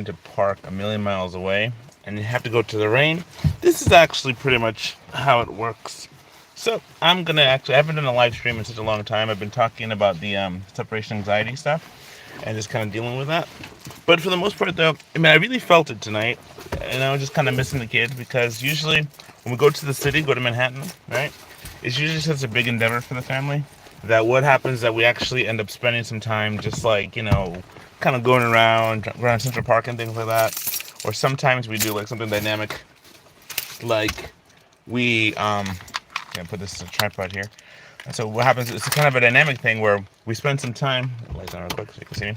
to park a million miles away and you have to go to the rain. This is actually pretty much how it works. So I'm gonna actually, I haven't done a live stream in such a long time. I've been talking about the separation anxiety stuff and just kind of dealing with that. But for the most part, though, I mean, I really felt it tonight, and I was just kind of missing the kids because usually when we go to the city, go to Manhattan, right? It's usually such a big endeavor for the family that what happens is that we actually end up spending some time just like kind of going around Central Park and things like that. Or sometimes we do like something dynamic, like we gonna put this as a tripod here. And so what happens is it's kind of a dynamic thing where we spend some time. Lights on real quick so you can see me.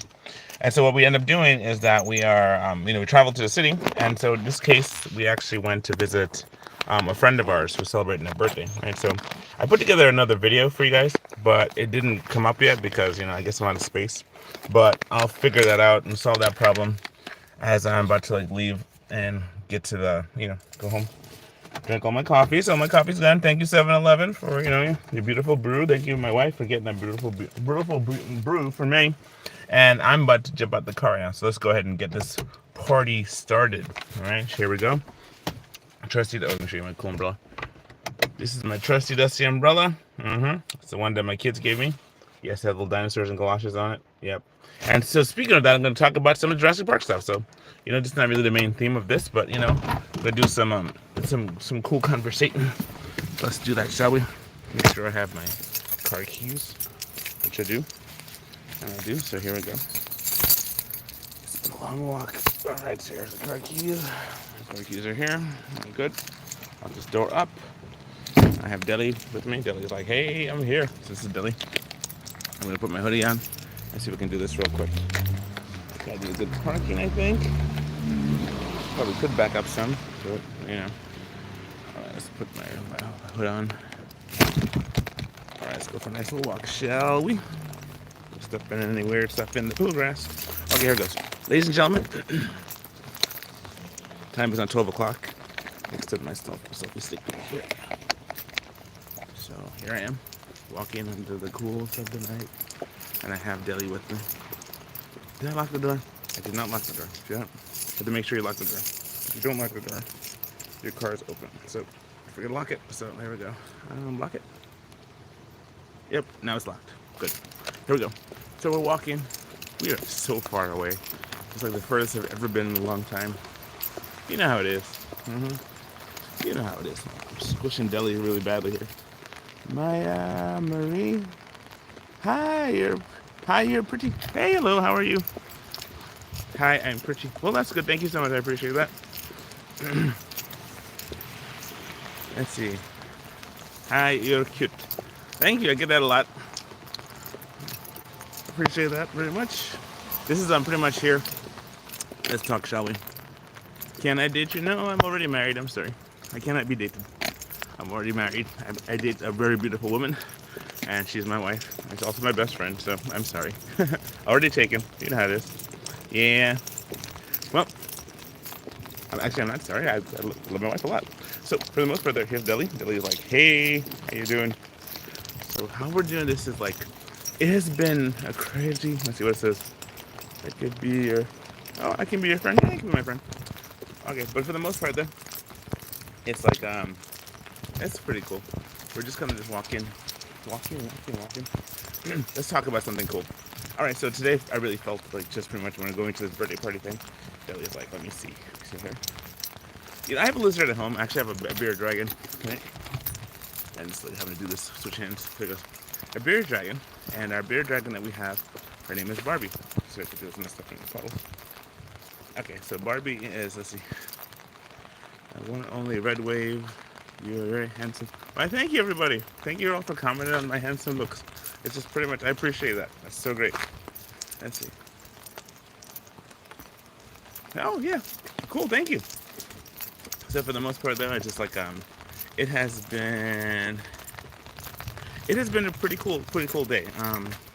And so what we end up doing is that we are, we travel to the city. And so in this case, we actually went to visit a friend of ours who's celebrating their birthday. Right. So I put together another video for you guys, but it didn't come up yet because I guess I'm out of space. But I'll figure that out and solve that problem as I'm about to like leave and get to the go home. Drink all my coffee. So my coffee's done. Thank you 7-Eleven for your beautiful brew. Thank you my wife for getting that beautiful brew for me. And I'm about to jump out the car now. So let's go ahead and get this party started. All right, here we go. Trusty. Oh, let me show you my cool umbrella. This is my trusty dusty umbrella. It's the one that my kids gave me. Yes, it had little dinosaurs and galoshes on it. Yep. And so speaking of that, I'm going to talk about some of the Jurassic Park stuff. So, just not really the main theme of this, but I'm going to do some cool conversation. Let's do that, shall we? Make sure I have my car keys, which I do. And I do. So here we go. It's been a long walk. All right, so here's the car keys. The car keys are here. Good. Lock this door up. I have Deli with me. Deli's like, hey, I'm here. So this is Deli. I'm going to put my hoodie on and see if we can do this real quick. Gotta do a good parking, I think. Probably could back up some, but Alright, let's put my hood on. Alright, let's go for a nice little walk, shall we? Stuff in any weird stuff in the pool grass. Okay, here it goes. Ladies and gentlemen, time is on 12 o'clock. Next to my selfie stick here. So here I am, walking into the cool of the night, and I have Deli with me. Did I lock the door? I did not lock the door. You have to make sure you lock the door. If you don't lock the door, your car is open. So if we can lock it, so there we go. Lock it. Yep, now it's locked. Good. Here we go. So we're walking. We are so far away. It's like the furthest I've ever been in a long time. You know how it is. You know how it is. I'm squishing Deli really badly here. Maya Marie. Hi, you're pretty. Hey, hello, how are you? Hi, I'm pretty. Well, that's good. Thank you so much. I appreciate that. Let's see. Hi, you're cute. Thank you. I get that a lot. Appreciate that very much. This is I'm pretty much here. Let's talk, shall we? Can I date you? No, I'm already married. I'm sorry. I cannot be dated. I'm already married. I date a very beautiful woman, and she's my wife. She's also my best friend, so I'm sorry. Already taken. You know how it is. Yeah. Well, I'm not sorry. I love my wife a lot. So for the most part, here's Deli. Deli is like, hey, how you doing? So how we're doing this is like, it has been a crazy. Let's see what it says. I could be your. Oh, I can be your friend. Yeah, you can be my friend. Okay, but for the most part, though, it's like it's pretty cool. We're just kind of just walking. Let's talk about something cool. All right, so today I really felt like just pretty much when I'm going to this birthday party thing. Deli's like, let me see. See here? I have a lizard at home. I actually have a bearded dragon. Okay. And just like having to do this, switch hands. There goes. A bearded dragon, and our bearded dragon that we have, her name is Barbie. So I have to do this and stuff in the puddle. Okay, so Barbie is, let's see, one and only Red Wave. You're very handsome. Why, thank you, everybody. Thank you all for commenting on my handsome looks. It's just pretty much, I appreciate that. That's so great. Let's see. Oh, yeah. Cool, thank you. So for the most part, though, it's just like, it has been a pretty cool day.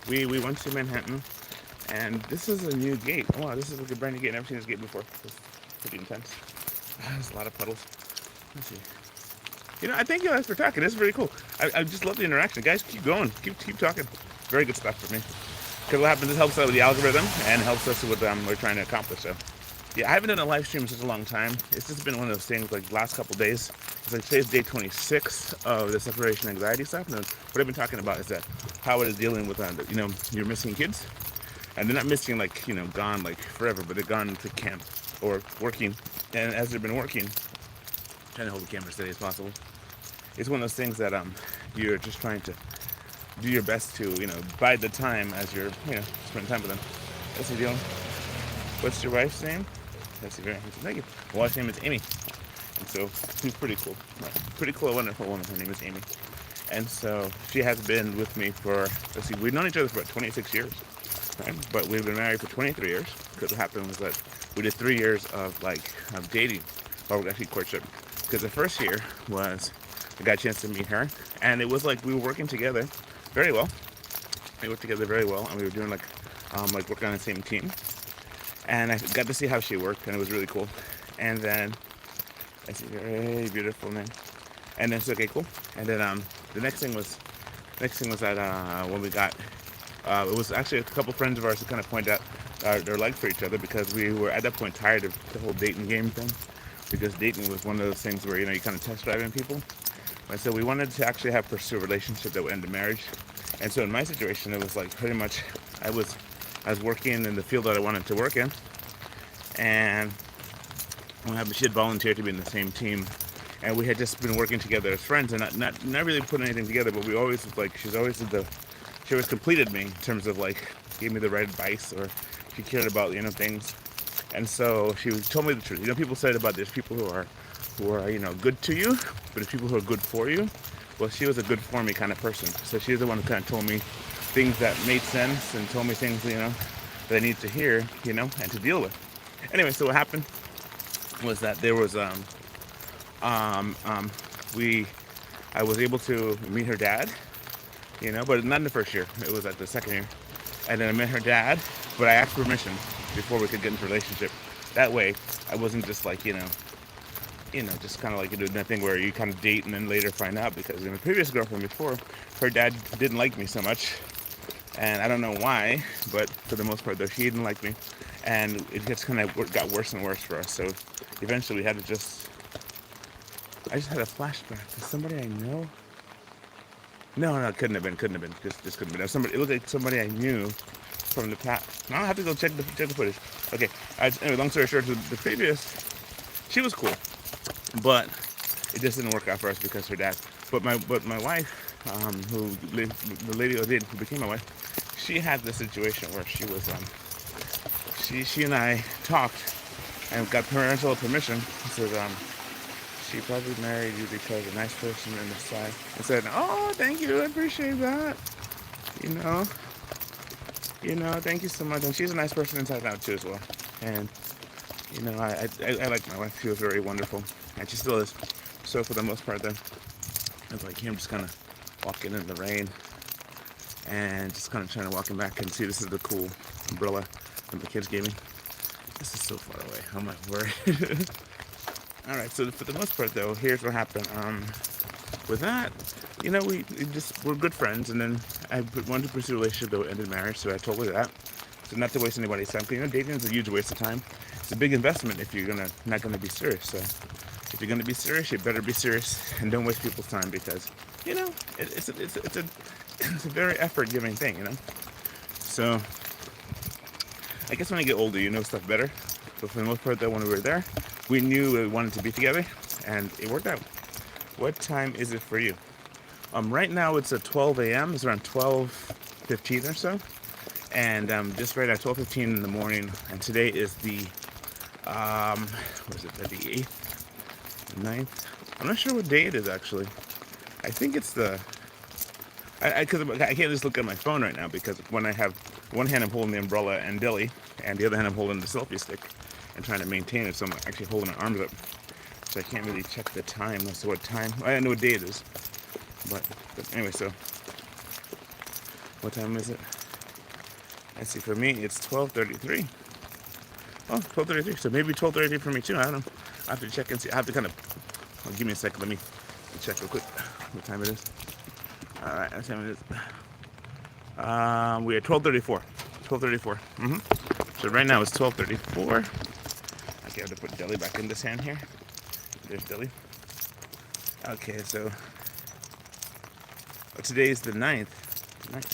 We went to Manhattan, and this is a new gate. Oh, wow, this is like a brand new gate. I've never seen this gate before. It's pretty intense. There's a lot of puddles. Let's see. I thank you guys for talking. This is very cool. I just love the interaction. Guys, keep going. Keep talking. Very good stuff for me. Because what happens is it helps out with the algorithm and helps us with what we're trying to accomplish. So Yeah, I haven't done a live stream in such a long time. It's just been one of those things like the last couple days. It's like today's day 26 of the separation anxiety stuff. And what I've been talking about is that how it is dealing with, you're missing kids. And they're not missing like, gone like forever, but they're gone to camp or working. And as they've been working, trying to hold the camera steady as possible. It's one of those things that you're just trying to do your best to, bide the time as you're, spending time with them. What's the deal? What's your wife's name? That's very handsome. Thank you. My wife's name is Amy. And so she's pretty cool. Right. Pretty cool, wonderful woman. Her name is Amy. And so she has been with me for, we've known each other for about 26 years. Right? But we've been married for 23 years. Because what happened was that we did 3 years of dating, or actually courtship. Because the first year was, I got a chance to meet her. And it was like we were working together very well. We worked together very well. And we were doing working on the same team. And I got to see how she worked, and it was really cool. And then, I see, very beautiful name. And then, okay, cool. And then the next thing was that when we got, it was actually a couple friends of ours who kind of pointed out their like for each other, because we were at that point tired of the whole dating game thing. Because dating was one of those things where, you kind of test driving people. And so we wanted to actually pursue a relationship that would end in marriage. And so in my situation, it was like pretty much, I was working in the field that I wanted to work in, and she had volunteered to be in the same team, and we had just been working together as friends, and not really putting anything together, but we always she always completed me in terms of gave me the right advice, or she cared about things, and so she told me the truth. People said about there's people who are good to you, but there's people who are good for you. Well, she was a good for me kind of person, so she was the one who kind of told me things that made sense and told me things, that I needed to hear, and to deal with. Anyway, so what happened was that there was, I was able to meet her dad, but not in the first year. It was at the second year. And then I met her dad, but I asked permission before we could get into a relationship. That way, I wasn't just just kind of doing that thing where you kind of date and then later find out, because in the previous girlfriend before, her dad didn't like me so much. And I don't know why, but for the most part, though, she didn't like me. And it just kind of got worse and worse for us. So eventually we had to I just had a flashback to somebody I know. No, it couldn't have been. Just couldn't have been. It looked like somebody I knew from the past. I'll have to go check the footage. Okay. Anyway, long story short, the previous, she was cool, but it just didn't work out for us because her dad. But my wife, the lady who became my wife, she had this situation where she was she and I talked and got parental permission. Said she probably married you because a nice person in the side. I said, oh, thank you, I appreciate that. Thank you so much. And she's a nice person inside and out too as well. And I like my wife. She was very wonderful, and she still is. So for the most part, then I was like him, just kind of walking in the rain and just kind of trying to walk him back and see. This is the cool umbrella that the kids gave me. This is so far away. Oh my word. All right. So for the most part, though, here's what happened. With that, we're good friends, and then I wanted to pursue a relationship that would end in marriage. So I told her that. So not to waste anybody's time. Because dating is a huge waste of time. It's a big investment if you're not gonna be serious. So if you're gonna be serious, you better be serious and don't waste people's time, because it's a very effort-giving thing, So I guess when you get older, you know stuff better. But for the most part, though, when we were there, we knew we wanted to be together, and it worked out. What time is it for you? Right now it's at 12 a.m. It's around 12:15 or so, and just right at 12:15 in the morning. And today is the what is it? The 8th, 9th? I'm not sure what day it is actually. I think it's the. I can't just look at my phone right now, because when I have one hand I'm holding the umbrella and Dilly, and the other hand I'm holding the selfie stick and trying to maintain it, so I'm actually holding my arms up. So I can't really check the time as to what time. I know what day it is. But anyway, so what time is it? I see, for me it's 12:33. Oh, 12:33. So maybe 12:33 for me too. I don't know. I have to check and see. I have to kind of. Give me a second. Let me check real quick what time it is. All right, what time it is? We are 12:34. 12:34. So right now it's 12:34, Okay, I have to put Deli back in this hand here. There's Deli. Okay, so today is the 9th.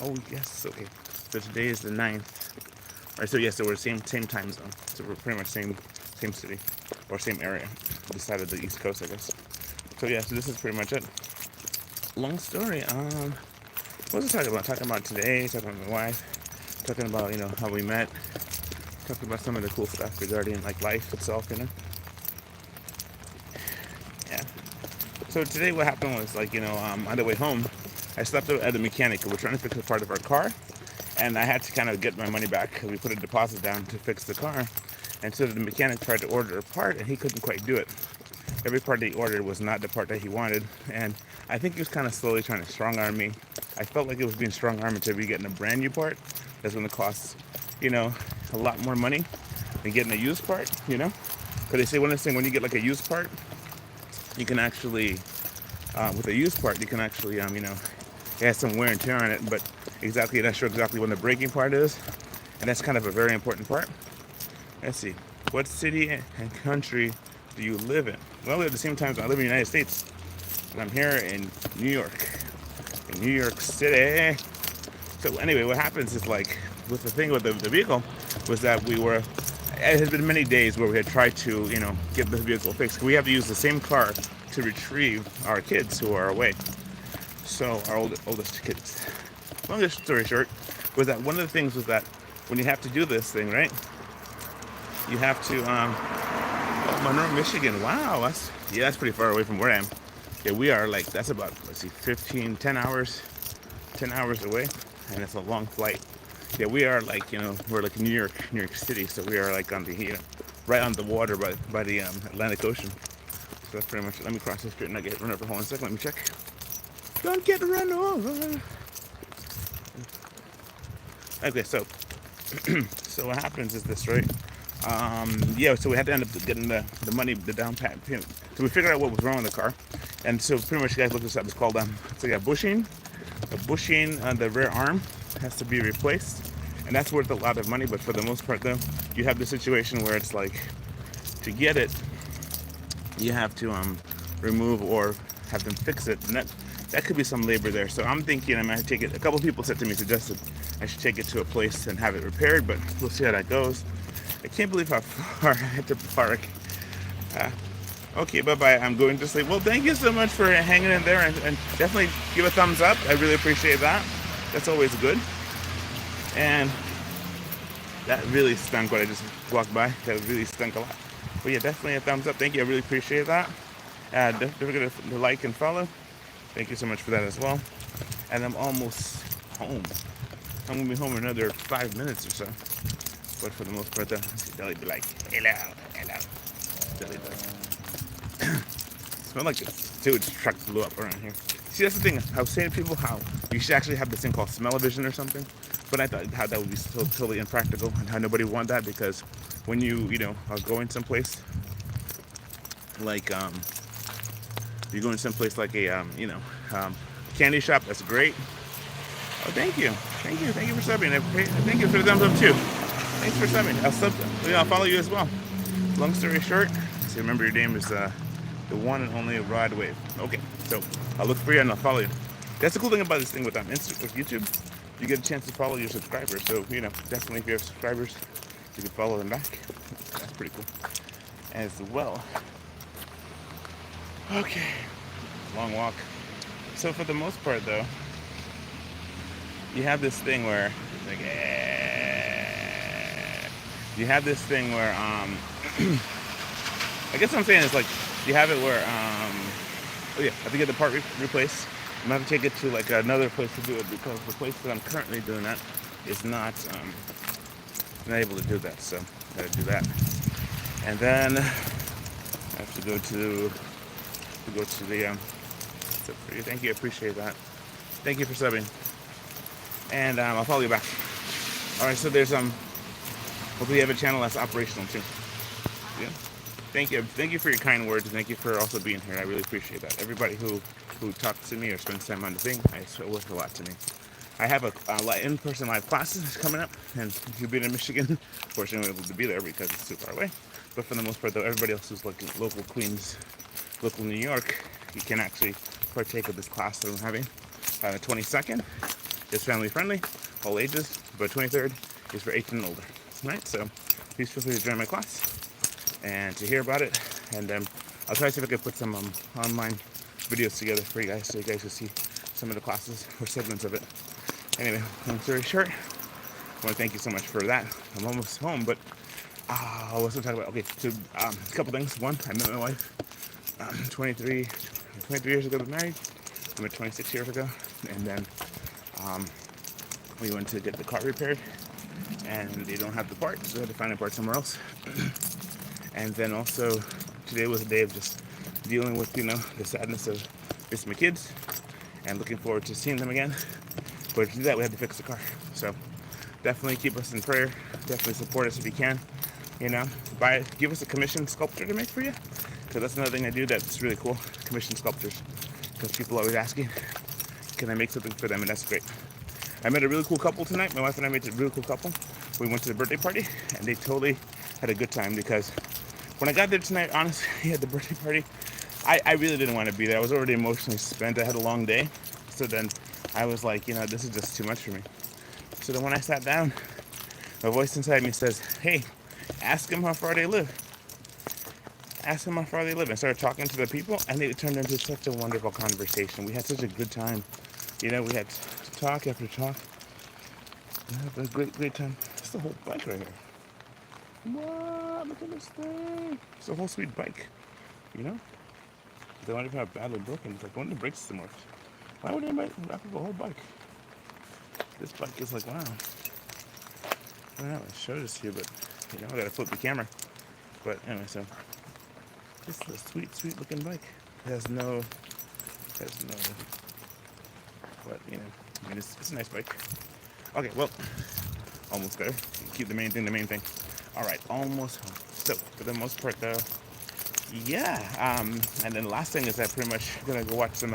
Oh, yes, okay. So today is the 9th. All right, so yes, so we're same time zone. So we're pretty much same city or same area. This side of the East Coast, I guess. So yeah, so this is pretty much it. Long story. What was I talking about? Talking about today, talking about my wife, talking about, how we met, talking about some of the cool stuff regarding like life itself. Yeah. So today what happened was like, on the way home, I stopped at the mechanic. We're trying to fix a part of our car, and I had to kind of get my money back because we put a deposit down to fix the car. And so the mechanic tried to order a part, and he couldn't quite do it. Every part that he ordered was not the part that he wanted, and I think he was kind of slowly trying to strong-arm me. I felt like it was being strong-armed until we getting a brand new part. That's going to cost, a lot more money than getting a used part, Because they say one of the things, when you get like a used part, you can actually, with a used part, you can actually, it has some wear and tear on it, but not sure exactly when the breaking part is, and that's kind of a very important part. Let's see, what city and country do you live in? Well, at the same time, I live in the United States, and I'm here in New York, City. So anyway, what happens is like, with the thing with the vehicle, was that it has been many days where we had tried to, get the vehicle fixed. We have to use the same car to retrieve our kids who are away. So our oldest kids. Longest story short, was that one of the things was that when you have to do this thing, right? You have to, Monroe, Michigan. Wow, that's pretty far away from where I am. Yeah, we are like, that's about, 10 hours away, and it's a long flight. Yeah, we are like, we're like New York City, so we are like on the, right on the water by the Atlantic Ocean. So that's pretty much it. Let me cross the street and not get run over. Hold on a second, let me check. Don't get run over. Okay, so what happens is this, right? So we had to end up getting the money, the down payment. So we figured out what was wrong with the car, and so pretty much, you guys look this up. It's called it's like a bushing on the rear arm has to be replaced, and that's worth a lot of money. But for the most part, though, you have the situation where it's like, to get it, you have to remove or have them fix it, and that could be some labor there. So I'm thinking I might take it. A couple people suggested I should take it to a place and have it repaired, but we'll see how that goes. I can't believe how far I had to park. Okay, bye-bye. I'm going to sleep. Well, thank you so much for hanging in there, and definitely give a thumbs up. I really appreciate that. That's always good. And that really stunk what I just walked by. That really stunk a lot. But yeah, definitely a thumbs up. Thank you. I really appreciate that. Don't forget to like and follow. Thank you so much for that as well. And I'm almost home. I'm going to be home in another 5 minutes or so. But for the most part, Deli be like, hello. Deli does. Smell like a sewage truck blew up around here. See, that's the thing. I was saying to people how you should actually have this thing called smell-o-vision or something. But I thought how that would be totally impractical, and how nobody would want that, because when you are going someplace like you're going someplace like a candy shop, that's great. Oh, thank you for subbing. Thank you for the thumbs up too. Thanks for subbing. I'll follow you as well. Long story short, so remember your name is the one and only Rod Wave. Okay, so I'll look for you and I'll follow you. That's the cool thing about this thing with YouTube. You get a chance to follow your subscribers. So definitely if you have subscribers, you can follow them back. That's pretty cool as well. Okay, long walk. So for the most part, though, you have this thing where I guess what I'm saying is like you have it where I have to get the part replaced. I'm gonna have to take it to like another place to do it, because the place that I'm currently doing that is not able to do that. So I gotta do that, and then I have to go to the so for you. Thank you, I appreciate that. Thank you for subbing, and I'll follow you back. All right, so there's hopefully you have a channel that's operational too. Yeah. Thank you for your kind words, and thank you for also being here. I really appreciate that. Everybody who talks to me or spends time on the thing, it's worth a lot to me. I have a in-person live classes coming up, and if you've been in Michigan, fortunately able to be there because it's too far away. But for the most part, though, everybody else who's like local Queens, local New York, you can actually partake of this class that I'm having on the 22nd. It's family friendly, all ages, but 23rd is for 18 and older. Right? So please feel free to join my class and to hear about it. And I'll try to see if I can put some online videos together for you guys so you guys can see some of the classes or segments of it. Anyway, long story short, I want to thank you so much for that. I'm almost home, but what's I talking about? Okay, so a couple things. One, I met my wife 23 years ago. We were married. We met 26 years ago, and then we went to get the car repaired, and they don't have the part, so we had to find a part somewhere else. And then also, today was a day of just dealing with, the sadness of missing my kids, and looking forward to seeing them again. But to do that, we had to fix the car. So definitely keep us in prayer. Definitely support us if you can. Give us a commissioned sculpture to make for you, because that's another thing I do that's really cool. Commissioned sculptures, because people are always asking, can I make something for them? And that's great. I met a really cool couple tonight. My wife and I met a really cool couple. We went to the birthday party, and they totally had a good time, because when I got there tonight, honestly, at the birthday party, I really didn't want to be there. I was already emotionally spent. I had a long day. So then I was like, this is just too much for me. So then when I sat down, my voice inside me says, hey, ask them how far they live. Ask them how far they live. I started talking to the people, and it turned into such a wonderful conversation. We had such a good time. We had talk after talk. We had a great time. It's the whole bike right here. Wow, look at this thing. It's a whole sweet bike. They don't even have badly broken. It's like when the brake system works. Why would anybody wrap up a whole bike? This bike is like, wow. I don't know, I showed this to you, but I gotta flip the camera. But anyway, so this is a sweet looking bike. It has no, but it's a nice bike. Okay, well, almost there. Keep the main thing. All right, almost home. So for the most part, though, yeah. And then the last thing is I'm pretty much gonna go watch some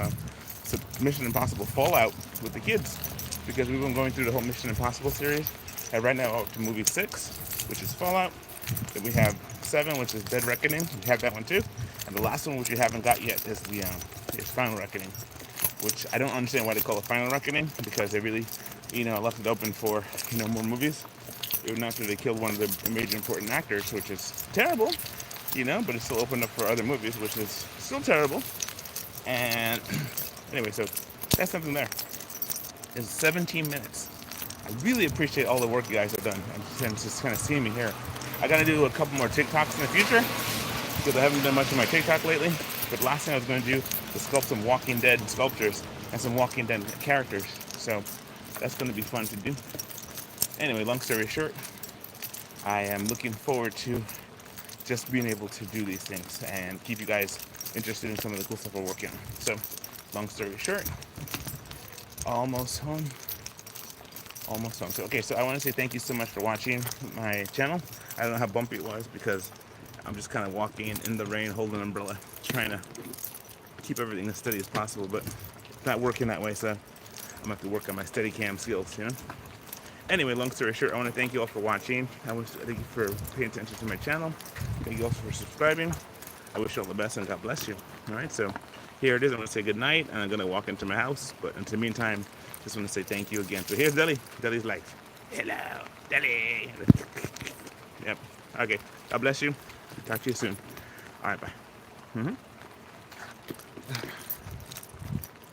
Mission Impossible Fallout with the kids, because we've been going through the whole Mission Impossible series. And right now up to movie 6, which is Fallout. Then we have 7, which is Dead Reckoning. We have that one too. And the last one, which we haven't got yet, is is Final Reckoning, which I don't understand why they call it Final Reckoning, because they really, left it open for, more movies. Even after they killed one of the major important actors, which is terrible, but it's still opened up for other movies, which is still terrible. And anyway, so that's something there. It's 17 minutes. I really appreciate all the work you guys have done. And just kind of seeing me here. I got to do a couple more TikToks in the future, because I haven't done much of my TikTok lately. But last thing I was going to do is sculpt some Walking Dead sculptures and some Walking Dead characters. So that's going to be fun to do. Anyway, long story short, I am looking forward to just being able to do these things and keep you guys interested in some of the cool stuff we're working on. So, long story short, almost home. So, okay, so I want to say thank you so much for watching my channel. I don't know how bumpy it was, because I'm just kind of walking in the rain, holding an umbrella, trying to keep everything as steady as possible, but it's not working that way, so I'm going to have to work on my Steadicam skills, Anyway, long story short, I want to thank you all for watching. I want to thank you for paying attention to my channel. Thank you all for subscribing. I wish you all the best, and God bless you. All right, so here it is. I'm going to say good night, and I'm going to walk into my house. But until the meantime, just want to say thank you again. So here's Deli. Deli's life. Hello, Deli. Yep. Okay. God bless you. Talk to you soon. All right, bye.